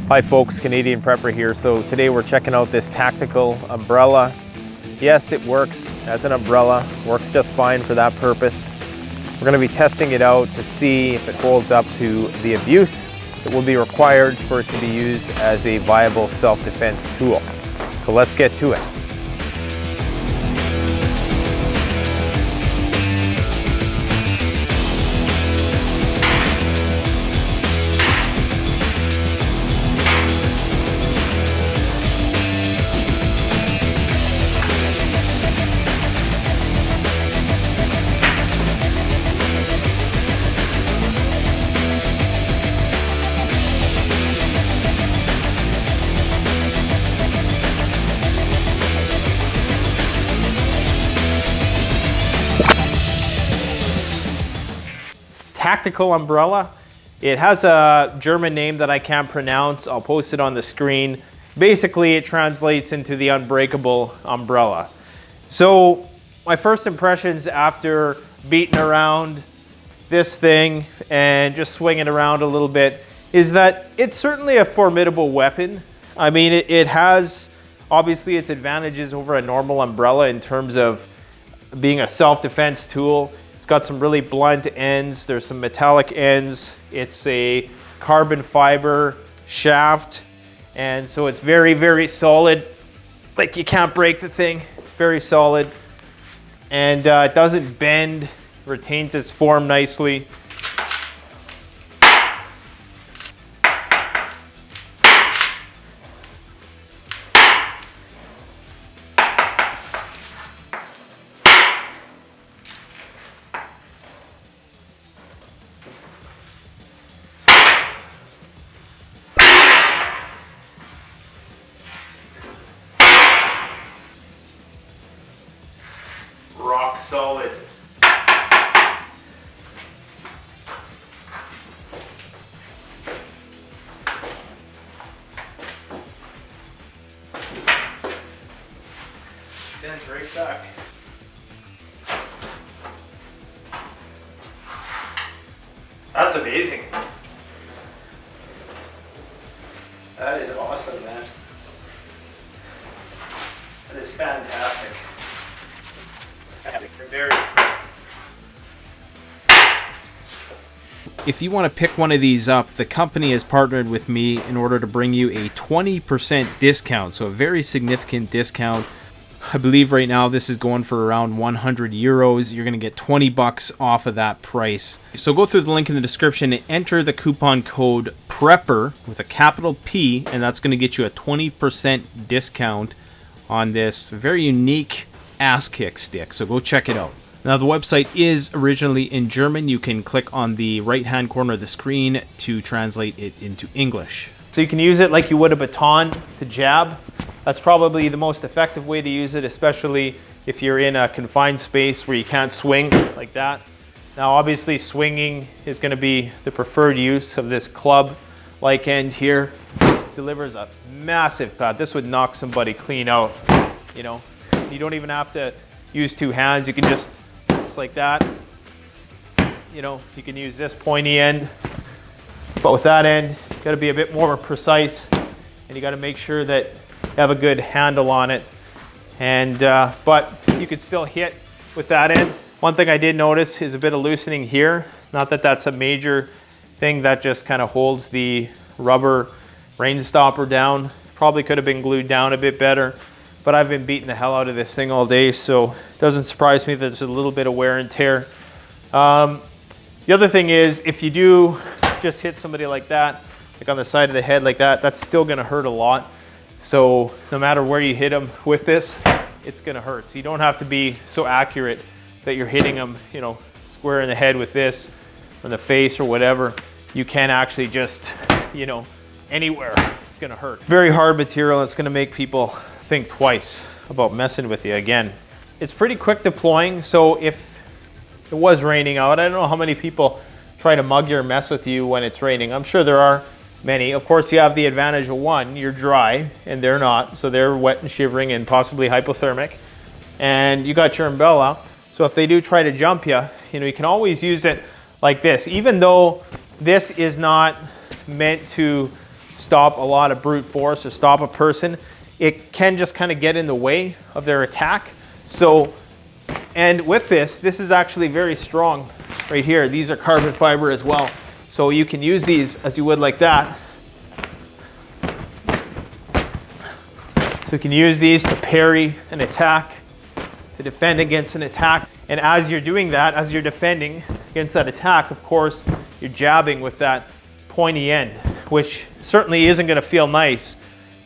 Hi folks, Canadian Prepper here. So today we're checking out this tactical umbrella. Yes, it works as an umbrella, works just fine for that purpose. We're going to be testing it out to see if it holds up to the abuse that will be required for it to be used as a viable self-defense tool. So let's get to it. Tactical umbrella. It has a German name that I can't pronounce. I'll post it on the screen. Basically, it translates into the unbreakable umbrella. So my first impressions after beating around this thing and just swinging around a little bit is that it's certainly a formidable weapon. I mean, it has obviously its advantages over a normal umbrella in terms of being a self-defense tool. Got some really blunt ends. There's some metallic ends. It's a carbon fiber shaft. And so it's very, very solid. Like, you can't break the thing. It's very solid. And it doesn't bend, retains its form nicely. Rock solid. Then right back. That's amazing. That is awesome, man. That is fantastic. Very impressed. If you want to pick one of these up, the company has partnered with me in order to bring you a 20% discount, so a very significant discount. I believe right now this is going for around 100 euros. You're going to get 20 bucks off of that price. So go through the link in the description and enter the coupon code PREPPER with a capital P, and that's going to get you a 20% discount on this very unique ass kick stick. So go check it out. Now, the website is originally in German. You can click on the right hand corner of the screen to translate it into English. So you can use it like you would a baton to jab. That's probably the most effective way to use it, especially if you're in a confined space where you can't swing like that. Now, obviously, swinging is going to be the preferred use of this club-like end here. It delivers a massive pad. This would knock somebody clean out, you know. You don't even have to use two hands. You can just like that. You know, you can use this pointy end. But with that end, you got to be a bit more precise, and you got to make sure that you have a good handle on it. And but you could still hit with that end. One thing I did notice is a bit of loosening here. Not that that's a major thing, that just kind of holds the rubber rain stopper down. Probably could have been glued down a bit better. But I've been beating the hell out of this thing all day, so it doesn't surprise me that there's a little bit of wear and tear. The other thing is, if you do just hit somebody like that, like on the side of the head like that, that's still gonna hurt a lot. So no matter where you hit them with this, it's gonna hurt. So you don't have to be so accurate that you're hitting them, you know, square in the head with this, or in the face or whatever. You can actually just, you know, anywhere, it's gonna hurt. It's very hard material. It's gonna make people think twice about messing with you again. It's pretty quick deploying, so if it was raining out, I don't know how many people try to mug you or mess with you when it's raining. I'm sure there are many. Of course, you have the advantage of one, you're dry and they're not, so they're wet and shivering and possibly hypothermic. And you got your umbrella, so if they do try to jump you, you know, you can always use it like this. Even though this is not meant to stop a lot of brute force or stop a person, it can just kind of get in the way of their attack. So, and with this is actually very strong right here. These are carbon fiber as well. So you can use these as you would like that. So you can use these to parry an attack, to defend against an attack. And as you're doing that, as you're defending against that attack, of course, you're jabbing with that pointy end, which certainly isn't going to feel nice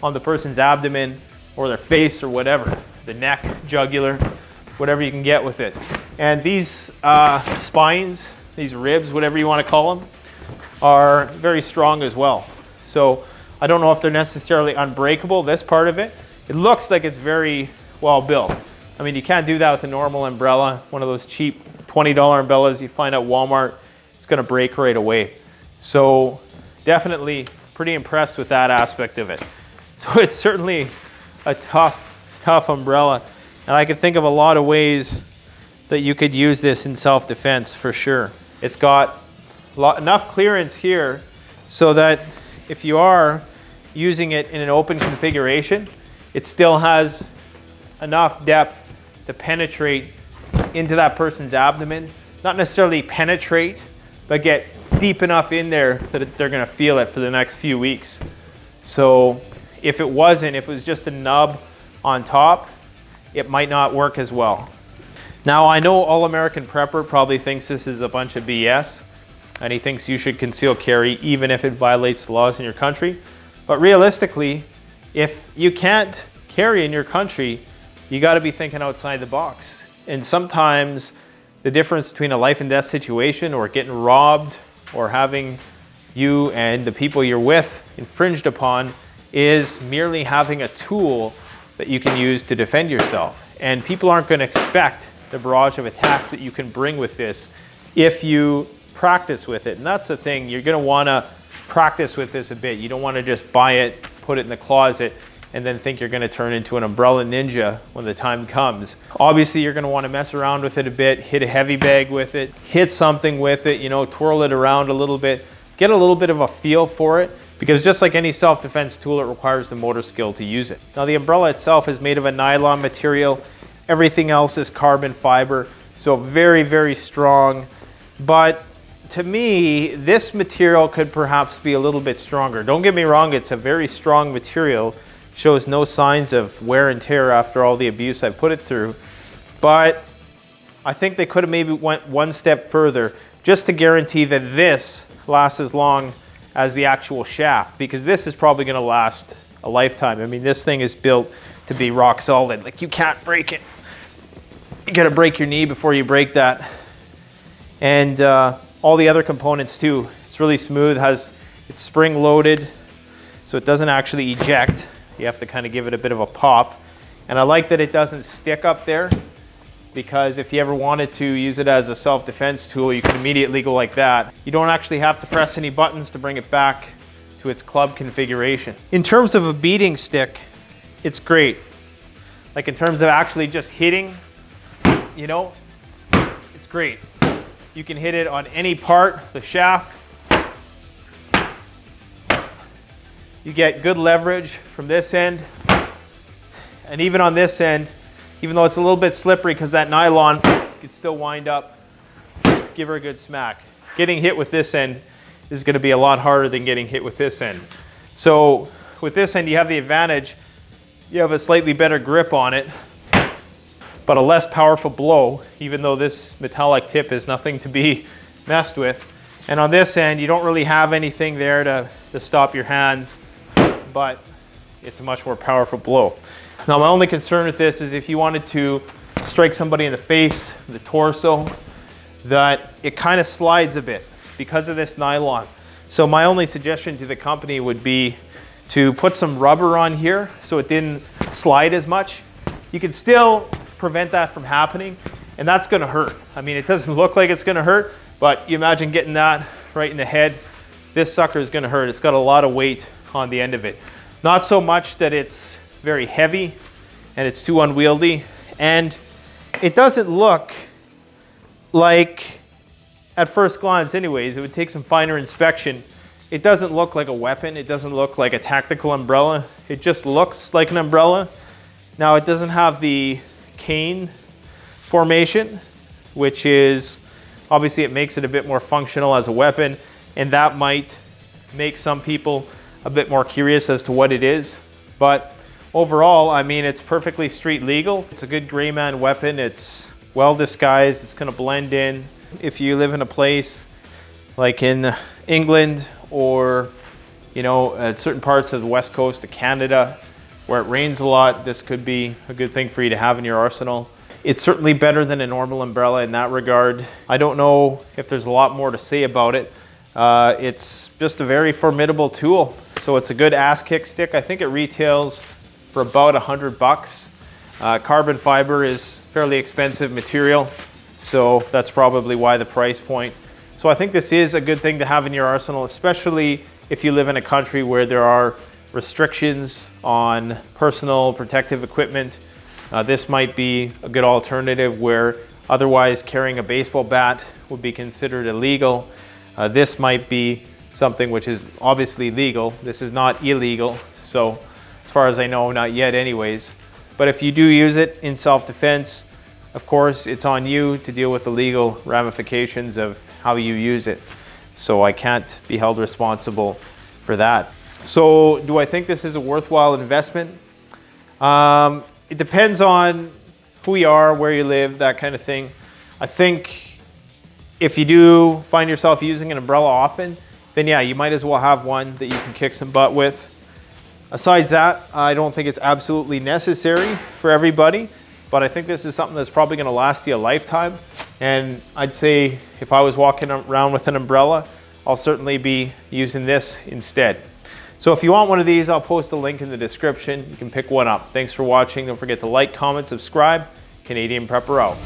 on the person's abdomen or their face or whatever, the neck, jugular, whatever you can get with it. And these spines, these ribs, whatever you want to call them, are very strong as well. So I don't know if they're necessarily unbreakable, this part of it. It looks like it's very well built. I mean, you can't do that with a normal umbrella, one of those cheap $20 umbrellas you find at Walmart. It's going to break right away. So definitely pretty impressed with that aspect of it. So it's certainly a tough umbrella. And I can think of a lot of ways that you could use this in self-defense for sure. It's got enough clearance here so that if you are using it in an open configuration, it still has enough depth to penetrate into that person's abdomen. Not necessarily penetrate, but get deep enough in there that they're going to feel it for the next few weeks. So if it was just a nub on top, it might not work as well. Now, I know All American Prepper probably thinks this is a bunch of BS, and he thinks you should conceal carry even if it violates the laws in your country. But realistically, if you can't carry in your country, you got to be thinking outside the box. And sometimes the difference between a life and death situation or getting robbed or having you and the people you're with infringed upon is merely having a tool that you can use to defend yourself. And people aren't going to expect the barrage of attacks that you can bring with this if you practice with it. And that's the thing, you're going to want to practice with this a bit. You don't want to just buy it, put it in the closet, and then think you're going to turn into an umbrella ninja when the time comes. Obviously, you're going to want to mess around with it a bit, hit a heavy bag with it, hit something with it, twirl it around a little bit, get a little bit of a feel for it, because just like any self-defense tool, it requires the motor skill to use it. Now, the umbrella itself is made of a nylon material. Everything else is carbon fiber, so very, very strong. But to me, this material could perhaps be a little bit stronger. Don't get me wrong, it's a very strong material. Shows no signs of wear and tear after all the abuse I've put it through. But I think they could have maybe went one step further just to guarantee that this lasts as long as the actual shaft, because this is probably going to last a lifetime. I mean, this thing is built to be rock solid. Like, you can't break it. You got to break your knee before you break that. And all the other components too. It's really smooth, it's spring loaded, so it doesn't actually eject. You have to kind of give it a bit of a pop. And I like that it doesn't stick up there, because if you ever wanted to use it as a self-defense tool, you can immediately go like that. You don't actually have to press any buttons to bring it back to its club configuration. In terms of a beating stick, it's great. Like, in terms of actually just hitting, it's great. You can hit it on any part, the shaft. You get good leverage from this end. And even on this end, even though it's a little bit slippery because that nylon, you can still wind up, give her a good smack. Getting hit with this end is going to be a lot harder than getting hit with this end. So with this end, you have the advantage. You have a slightly better grip on it, but a less powerful blow, even though this metallic tip is nothing to be messed with. And on this end, you don't really have anything there to stop your hands, but it's a much more powerful blow. Now, my only concern with this is if you wanted to strike somebody in the face, the torso, that it kind of slides a bit because of this nylon. So my only suggestion to the company would be to put some rubber on here so it didn't slide as much. You can still prevent that from happening, and that's going to hurt. I mean, it doesn't look like it's going to hurt, but you imagine getting that right in the head. This sucker is going to hurt. It's got a lot of weight on the end of it. Not so much that it's very heavy and it's too unwieldy, and it doesn't look like, at first glance anyways, it would take some finer inspection it doesn't look like a weapon. It doesn't look like a tactical umbrella. It just looks like an umbrella. Now it doesn't have the cane formation, which is, obviously it makes it a bit more functional as a weapon, and that might make some people a bit more curious as to what it is. But overall, I mean, it's perfectly street legal. It's a good Grayman weapon. It's well disguised. It's gonna blend in. If you live in a place like in England or, you know, at certain parts of the west coast of Canada where it rains a lot, this could be a good thing for you to have in your arsenal. It's certainly better than a normal umbrella in that regard. I don't know if there's a lot more to say about it. It's just a very formidable tool. So it's a good ass kick stick. I think it retails for about $100. Carbon fiber is fairly expensive material, so that's probably why the price point. So I think this is a good thing to have in your arsenal, especially if you live in a country where there are restrictions on personal protective equipment. This might be a good alternative where otherwise carrying a baseball bat would be considered illegal. This might be something which is obviously legal. This is not illegal, so as far as I know, not yet anyways. But if you do use it in self-defense, of course, it's on you to deal with the legal ramifications of how you use it. So I can't be held responsible for that. So do I think this is a worthwhile investment? It depends on who you are, where you live, that kind of thing. I think if you do find yourself using an umbrella often, then yeah, you might as well have one that you can kick some butt with. Aside that, I don't think it's absolutely necessary for everybody, but I think this is something that's probably gonna last you a lifetime. And I'd say if I was walking around with an umbrella, I'll certainly be using this instead. So if you want one of these, I'll post a link in the description. You can pick one up. Thanks for watching. Don't forget to like, comment, subscribe. Canadian Prepper out.